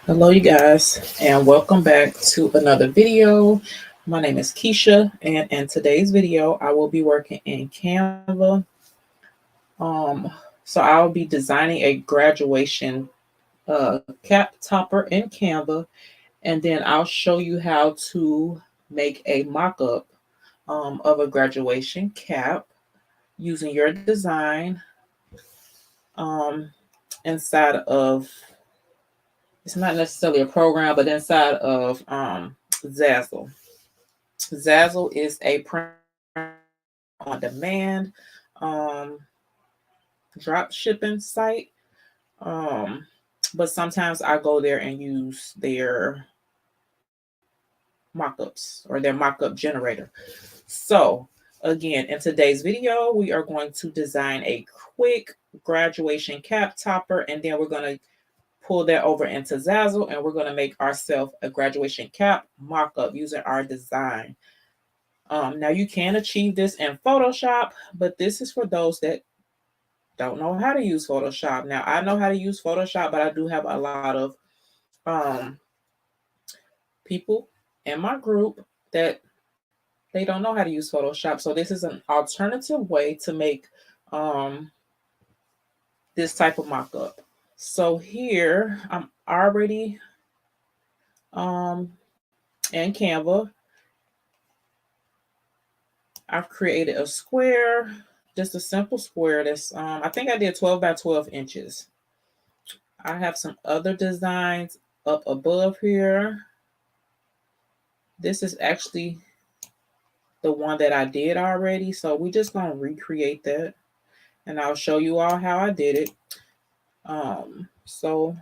Hello, you guys, and welcome back to another video. My name is Keisha, and in today's video, I will be working in Canva. So I'll be designing a graduation cap topper in Canva, and then I'll show you how to make a mock-up of a graduation cap using your design um, inside of, it's not necessarily a program, but inside of Zazzle. Zazzle is a print on demand drop shipping site. Um, but sometimes I go there and use their mockups or their mockup generator. So, again, in today's video, we are going to design a quick graduation cap topper, and then we're going to pull that over into Zazzle, and we're going to make ourselves a graduation cap mockup using our design. Now you can achieve this in Photoshop, but this is for those that don't know how to use Photoshop. Now I know how to use Photoshop, but I do have a lot of um, people in my group that they don't know how to use Photoshop. So this is an alternative way to make um, this type of mockup. So here I'm already in Canva. I've created a square, just a simple square that's, I think I did 12 by 12 inches. I have some other designs up above here. This is actually the one that I did already. So we're just going to recreate that. And I'll show you all how I did it. So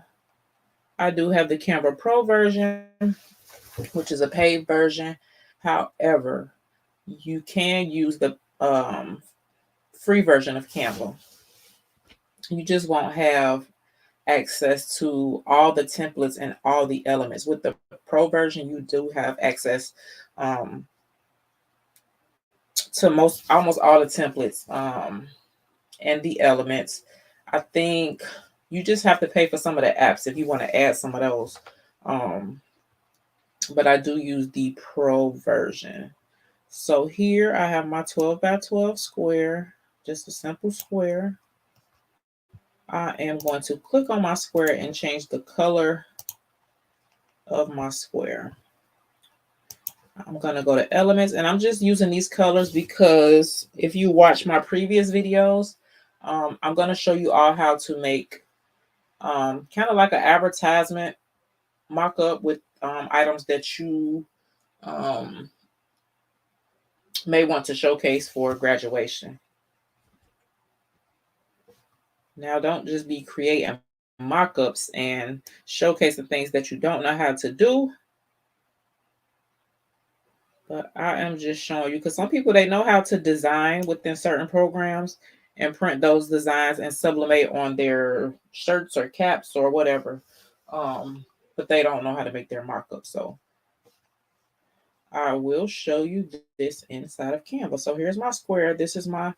I do have the Canva Pro version, which is a paid version. However, you can use the free version of Canva. You just won't have access to all the templates and all the elements. With the pro version, you do have access to almost all the templates and the elements. I think you just have to pay for some of the apps if you want to add some of those. But I do use the pro version. So here I have my 12 by 12 square, just a simple square. I am going to click on my square and change the color of my square. I'm going to go to elements, and I'm just using these colors because if you watch my previous videos, I'm going to show you all how to make kind of like an advertisement mock-up with items that you may want to showcase for graduation. Now, don't just be creating mock-ups and showcasing things that you don't know how to do. But I am just showing you, because some people, they know how to design within certain programs and print those designs and sublimate on their shirts or caps or whatever. But they don't know how to make their markup. So I will show you this inside of Canva. So here's my square. This is my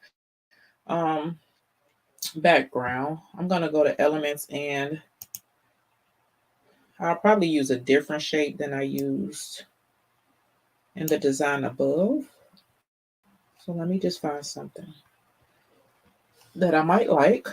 background. I'm going to go to elements, and I'll probably use a different shape than I used in the design above. So let me just find something that I might like.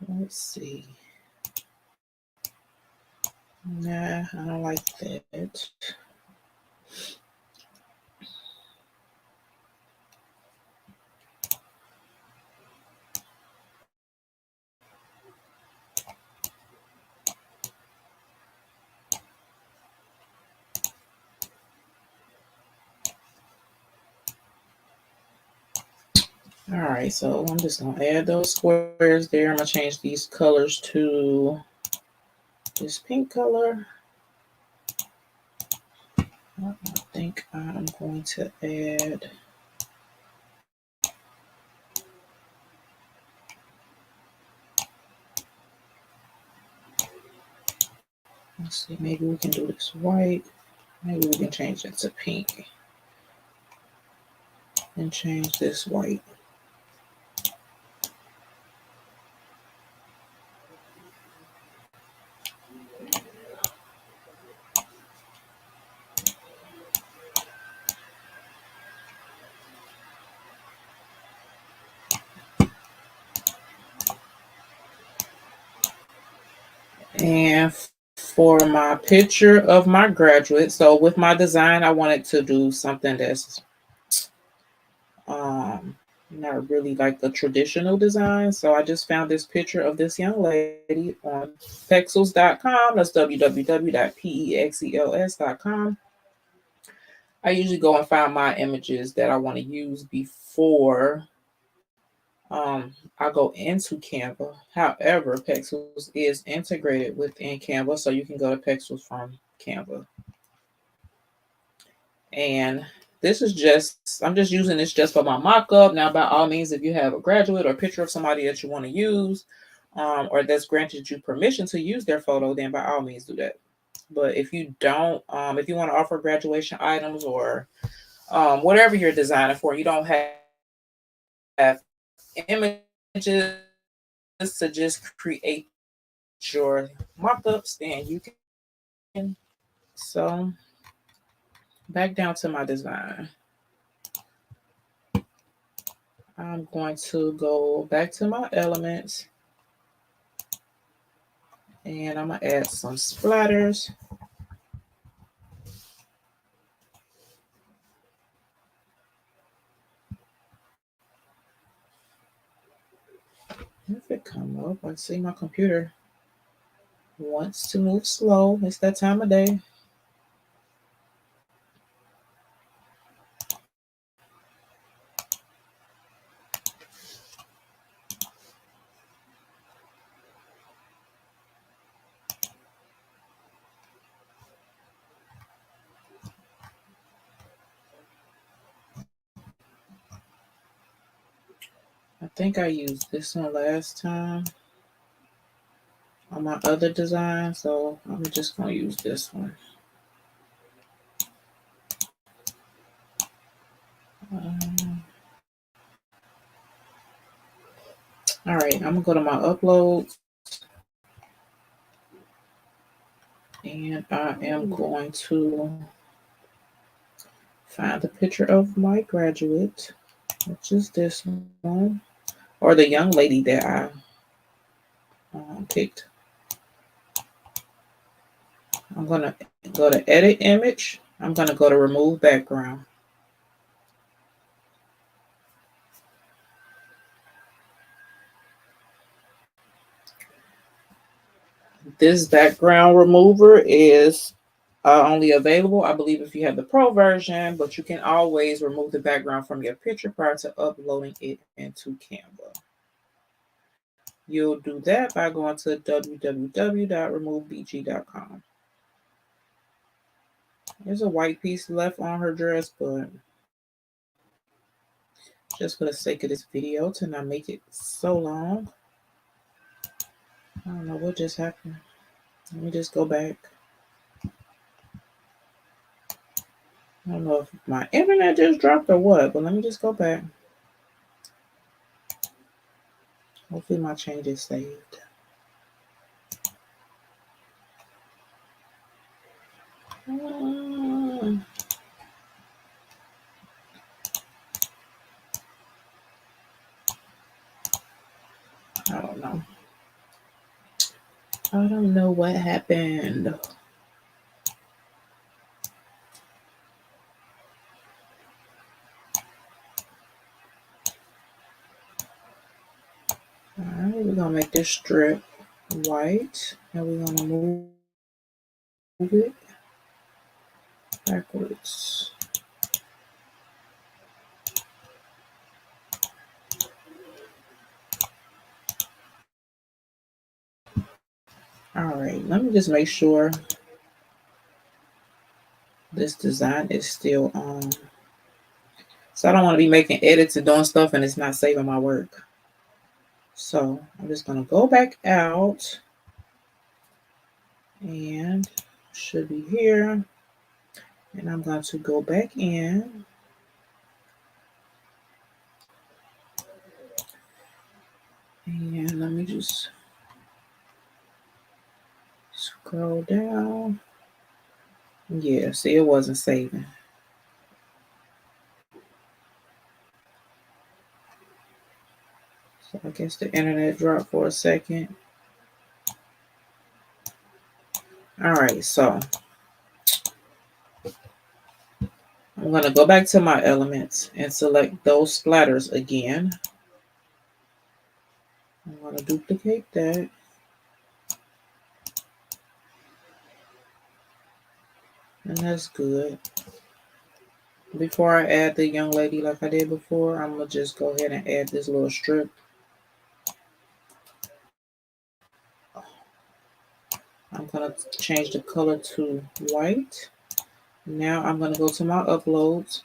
Let's see. Nah, I don't like that. All right, so I'm just gonna add those squares there. I'm gonna change these colors to this pink color. I think I'm going to add Let's see, maybe we can do this white. Maybe we can change it to pink. And change this white. And for my picture of my graduate, so with my design, I wanted to do something that's not really like the traditional design. So I just found this picture of this young lady on pexels.com. That's www.pexels.com. I usually go and find my images that I want to use before I go into Canva. However, Pexels is integrated within Canva, so you can go to Pexels from Canva. And this is just, I'm just using this just for my mock-up. Now, by all means, if you have a graduate or a picture of somebody that you want to use, or that's granted you permission to use their photo, then by all means do that. But if you don't, if you want to offer graduation items or whatever you're designing for, you don't have images to just create your mock-ups, then you can. So back down to my design. I'm going to go back to my elements and I'm going to add some splatters. If it come up, I see my computer wants to move slow. It's that time of day. I think I used this one last time on my other design, so I'm just going to use this one. All right, I'm going to go to my uploads and I am going to find the picture of my graduate, which is this one, or the young lady that I picked. I'm going to go to edit image. I'm going to go to remove background. This background remover is only available, I believe, if you have the pro version, but you can always remove the background from your picture prior to uploading it into Canva. You'll do that by going to www.removebg.com. There's a white piece left on her dress, but just for the sake of this video, to not make it so long. I don't know what just happened. Let me just go back. I don't know if my internet just dropped or what, but let me just go back. Hopefully my change is saved. I don't know. I don't know what happened. All right, we're gonna make this strip white, and we're gonna move it backwards. All right, let me just make sure this design is still on. So I don't want to be making edits and doing stuff and it's not saving my work. So I'm just gonna go back out and should be here. And I'm going to go back in. And let me just scroll down. Yeah, see, it wasn't saving. So I guess the internet dropped for a second. All right, so I'm going to go back to my elements and select those splatters again. I'm going to duplicate that. And that's good. Before I add the young lady like I did before, I'm going to just go ahead and add this little strip. I'm going to change the color to white. Now I'm going to go to my uploads.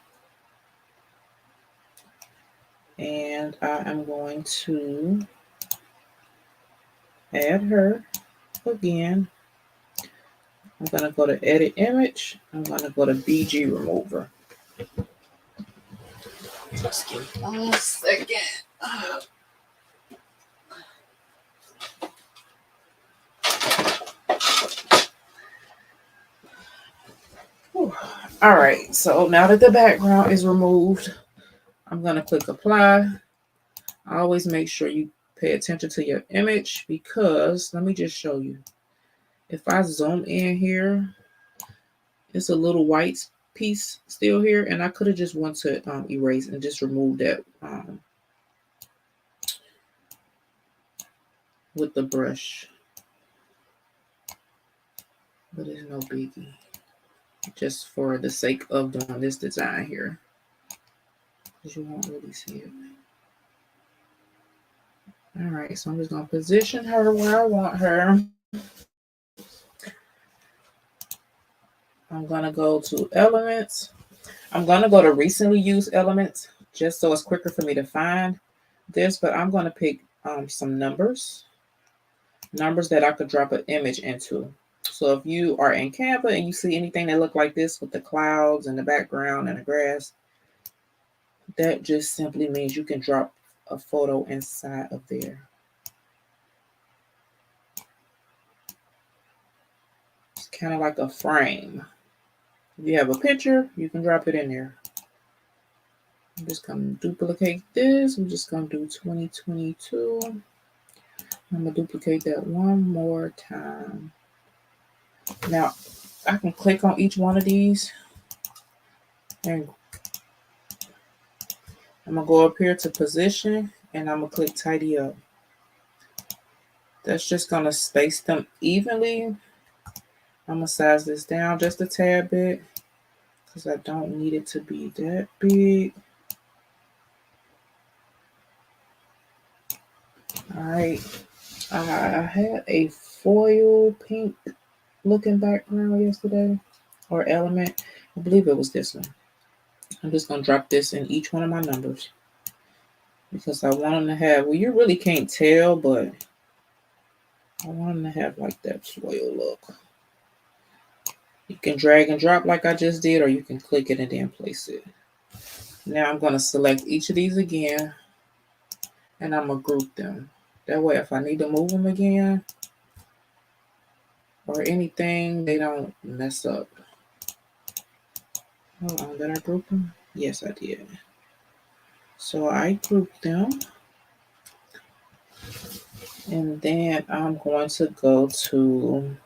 And I am going to add her again. I'm going to go to edit image. I'm going to go to BG remover. Just give me 1 second. All right, so now that the background is removed, I'm going to click apply. I always make sure you pay attention to your image because let me just show you. If I zoom in here, it's a little white piece still here, and I could have just went to erase and just remove that with the brush. But it's no biggie. Just for the sake of doing this design here. Because you won't really see it. Alright, so I'm just going to position her where I want her. I'm going to go to elements. I'm going to go to recently used elements just so it's quicker for me to find this. But I'm going to pick some numbers. Numbers that I could drop an image into. So if you are in Canva and you see anything that look like this with the clouds and the background and the grass, that just simply means you can drop a photo inside of there. It's kind of like a frame. If you have a picture, you can drop it in there. I'm just going to duplicate this. I'm just going to do 2022. I'm going to duplicate that one more time. Now, I can click on each one of these and I'm going to go up here to position and I'm going to click tidy up. That's just going to space them evenly. I'm going to size this down just a tad bit because I don't need it to be that big. All right. I had a foil pink looking background yesterday or element. I believe it was this one. I'm just going to drop this in each one of my numbers because I want them to have, well, you really can't tell, but I want them to have like that foil look. You can drag and drop like I just did, or you can click it and then place it. Now I'm going to select each of these again and I'm going to group them. That way, if I need to move them again or anything, they don't mess up. Hold on, did I group them? Yes, I did. So I grouped them. And then I'm going to go to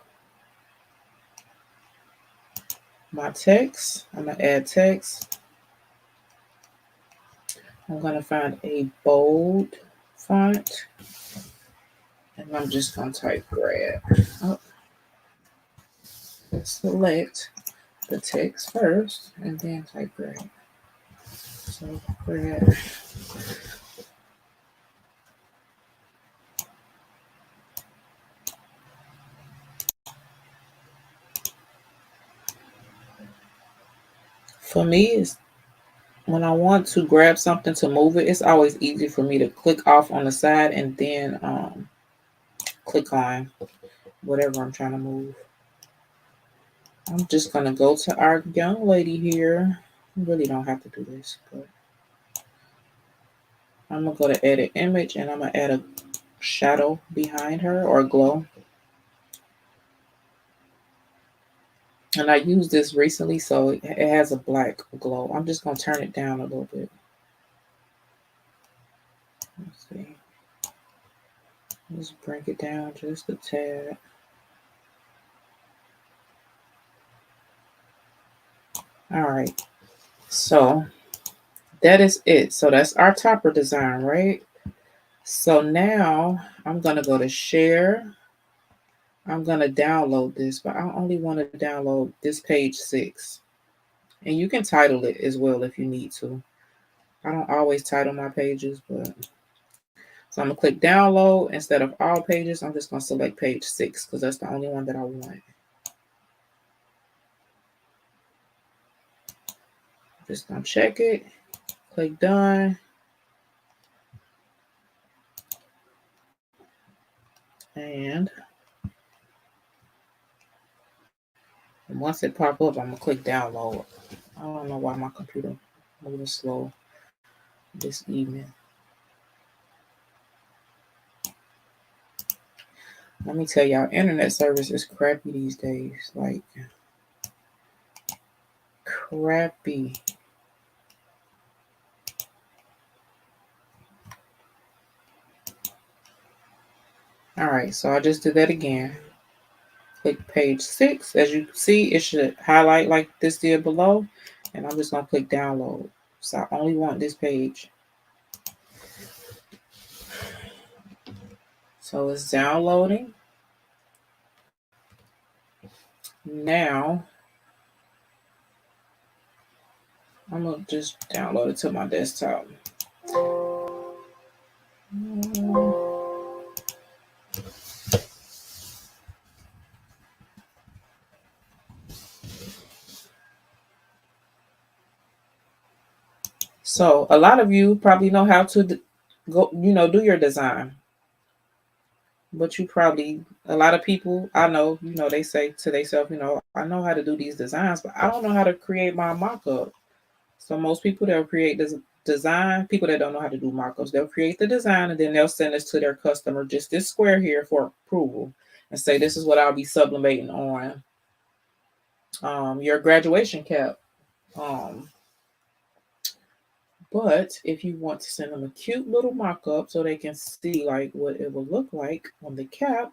my text. I'm going to add text. I'm going to find a bold font. And I'm just going to type grad. Oh. Select the text first and then type grad. So grad. For me, it's when I want to grab something to move it, it's always easy for me to click off on the side and then click on whatever I'm trying to move. I'm just going to go to our young lady here. You really don't have to do this, but I'm going to go to edit image and I'm going to add a shadow behind her or glow. And I used this recently, so it has a black glow. I'm just going to turn it down a little bit. Let's see. Let's bring it down just a tad. All right. So that is it. So that's our topper design, right? So now I'm going to go to share. I'm going to download this, but I only want to download this page 6. And you can title it as well if you need to. I don't always title my pages, but so I'm going to click download. Instead of all pages, I'm just going to select page 6 because that's the only one that I want. Just going to check it. Click done. And once it pop up, I'm going to click download. I don't know why my computer moving slow this evening. Let me tell y'all, internet service is crappy these days. Like, crappy. All right, so I just did that again. Click page 6. As you see, it should highlight like this did below. And I'm just going to click download. So I only want this page. So it's downloading. Now, I'm going to just download it to my desktop. So a lot of you probably know how to go, do your design. But you probably, a lot of people I know, they say to themselves, I know how to do these designs, but I don't know how to create my mock-up. So most people, they'll create this design. People that don't know how to do mock-ups, they'll create the design and then they'll send this to their customer, just this square here for approval, and say, this is what I'll be sublimating on your graduation cap. But if you want to send them a cute little mock-up so they can see like what it will look like on the cap,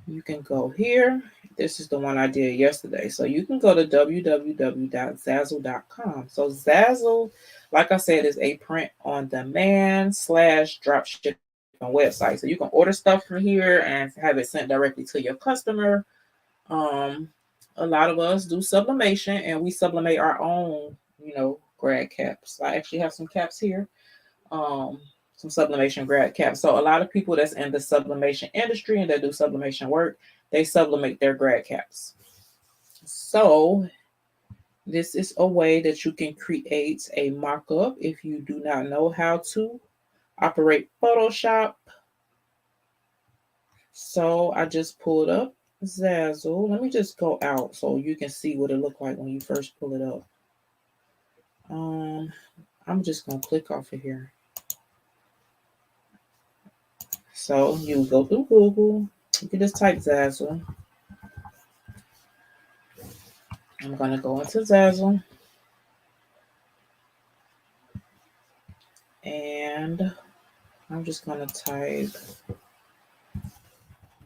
you can go here. This is the one I did yesterday. So you can go to www.zazzle.com. So Zazzle, like I said, is a print on demand / dropshipping website. So you can order stuff from here and have it sent directly to your customer. A lot of us do sublimation and we sublimate our own, grad caps. I actually have some caps here. Some sublimation grad caps. So a lot of people that's in the sublimation industry and that do sublimation work, they sublimate their grad caps. So this is a way that you can create a mock-up if you do not know how to operate Photoshop. So I just pulled up Zazzle. Let me just go out so you can see what it looked like when you first pull it up. I'm just gonna click off of here. So you go through Google, you can just type Zazzle. I'm gonna go into Zazzle and I'm just gonna type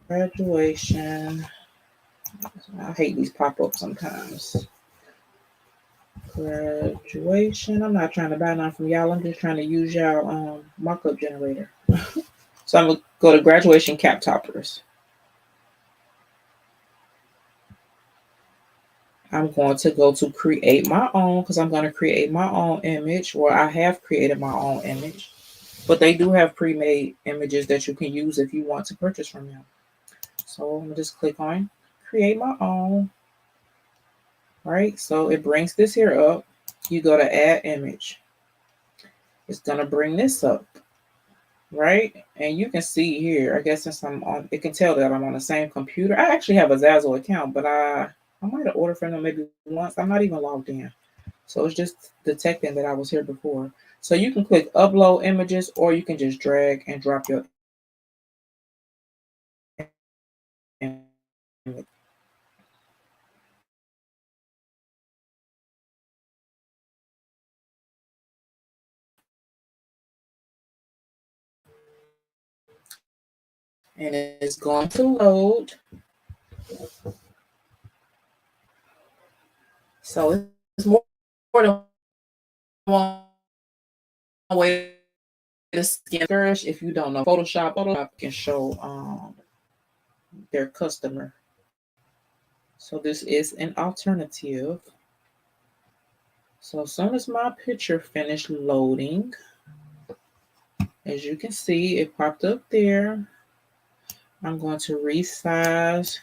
graduation. I hate these pop-ups sometimes. Graduation. I'm not trying to buy none from y'all. I'm just trying to use y'all mockup generator. So I'm gonna go to graduation cap toppers. I'm going to go to create my own because I'm going to create my own image, or I have created my own image. But they do have pre-made images that you can use if you want to purchase from them. So I'm going to just click on create my own. Right, so it brings this here up. You go to add image. It's going to bring this up. right? And you can see here, I guess since I'm on, it can tell that I'm on the same computer. I actually have a Zazzle account, but I might have ordered from them maybe once. I'm not even logged in. So it's just detecting that I was here before. So you can click upload images, or you can just drag and drop your image. And it's going to load. So it's more than one way to skin. If you don't know Photoshop can show their customer. So this is an alternative. So as soon as my picture finished loading, as you can see, it popped up there. I'm going to resize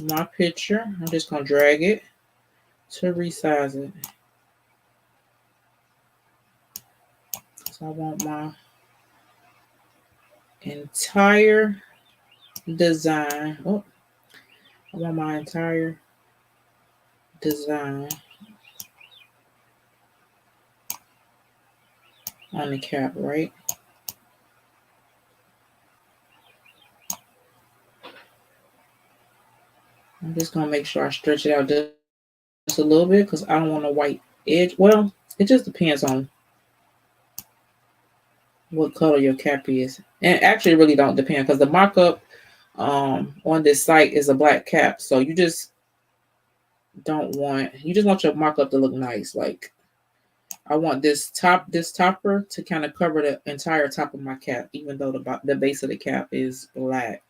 my picture. I'm just going to drag it to resize it. So I want my entire design. Oh, I want my entire design on the cap, right? I'm just going to make sure I stretch it out just a little bit because I don't want a white edge. Well, it just depends on what color your cap is. And actually it really don't depend because the mock-up on this site is a black cap. So you just want your mock-up to look nice. Like I want this topper to kind of cover the entire top of my cap, even though the base of the cap is black.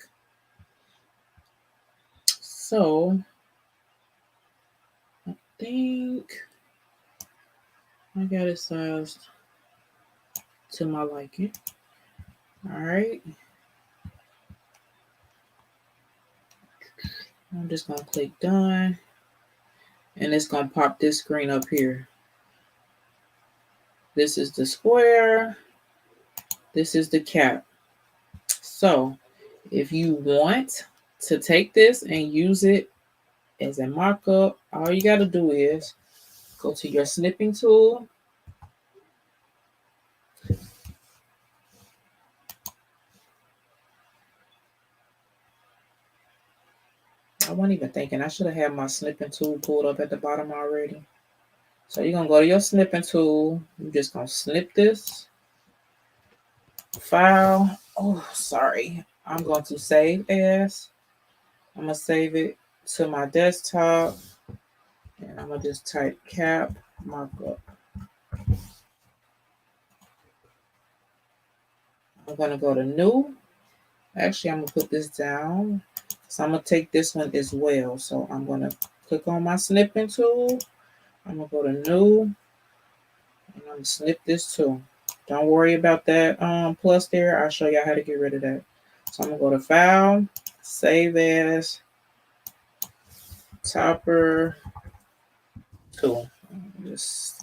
So I think I got it sized to my liking. All right. I'm just gonna click done, and it's gonna pop this screen up here. This is the square. This is the cap. So if you want to take this and use it as a mock-up, all you got to do is go to your snipping tool. I wasn't even thinking. I should have had my snipping tool pulled up at the bottom already. So you're going to go to your snipping tool. You're just going to snip this file. Oh, sorry. I'm going to save as. I'm going to save it to my desktop. And I'm going to just type cap markup. I'm going to go to new. Actually, I'm going to put this down. So I'm going to take this one as well. So I'm going to click on my snipping tool. I'm going to go to new. And I'm going to snip this too. Don't worry about that plus there. I'll show you how to get rid of that. So I'm going to go to file, save as, topper tool. Just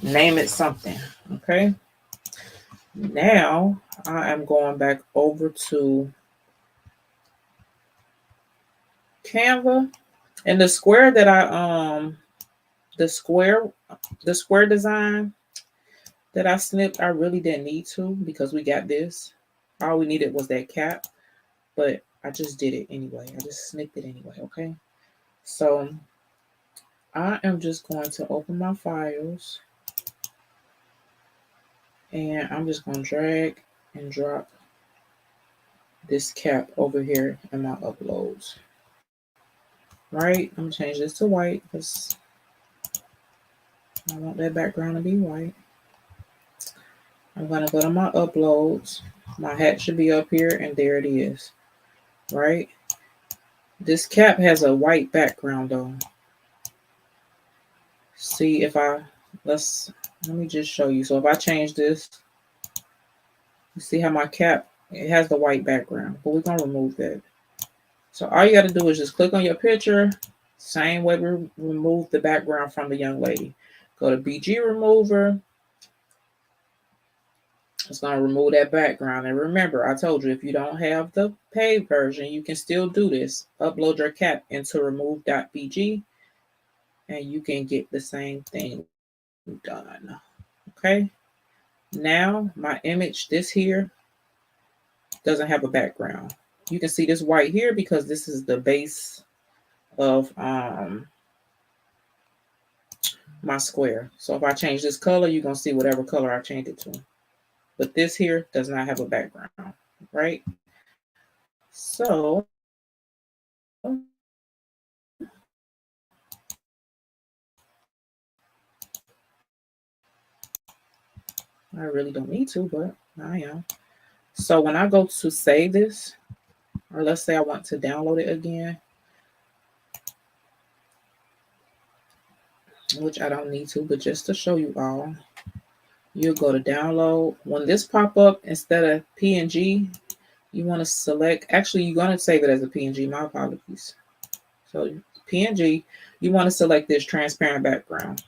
name it something. Okay. Now I am going back over to Canva, and the square that the square design that I snipped, I really didn't need to because we got this. All we needed was that cap, but I just did it anyway. I just snipped it anyway, okay? So I am just going to open my files, and I'm just going to drag and drop this cap over here in my uploads. Right? I'm going to change this to white because I want that background to be white. I'm going to go to my uploads. My hat should be up here, and there it is. Right? This cap has a white background though. See if let me just show you. So if I change this, you see how my cap, it has the white background, but we're going to remove that. So all you got to do is just click on your picture. Same way we remove the background from the young lady. Go to BG remover. It's going to remove that background. And remember, I told you, if you don't have the paid version, you can still do this. Upload your cap into remove.bg and you can get the same thing done. Okay. Now my image, this here, doesn't have a background. You can see this white here because this is the base of my square. So if I change this color, you're going to see whatever color I changed it to. But this here does not have a background, right? So I really don't need to, but I am. So when I go to save this, or let's say I want to download it again, which I don't need to, but just to show you all, you'll go to download. When this pop up, instead of PNG, you want to select, actually you're going to save it as a PNG, my apologies. So PNG, you want to select this transparent background.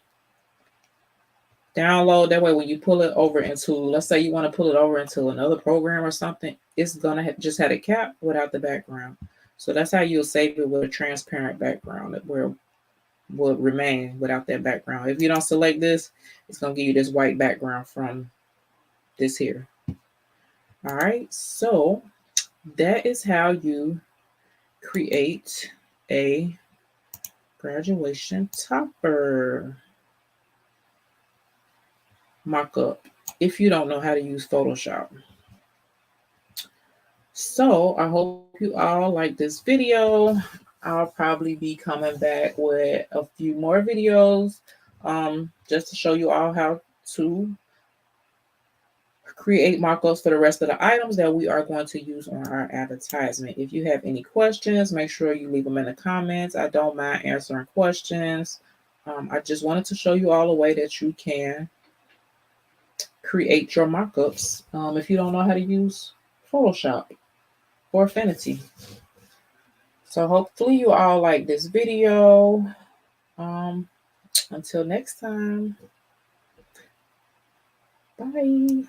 Download, that way when you pull it over into, let's say you want to pull it over into another program or something, it's going to just have a cap without the background. So that's how you'll save it with a transparent background that will remain without that background. If you don't select this, it's going to give you this white background from this here. All right, so that is how you create a graduation topper mock-up if you don't know how to use Photoshop. So I hope you all like this video. I'll probably be coming back with a few more videos just to show you all how to create mock-ups for the rest of the items that we are going to use on our advertisement. If you have any questions, make sure you leave them in the comments. I don't mind answering questions. I just wanted to show you all a way that you can create your mock-ups if you don't know how to use Photoshop or Affinity. So hopefully you all like this video. Until next time, bye.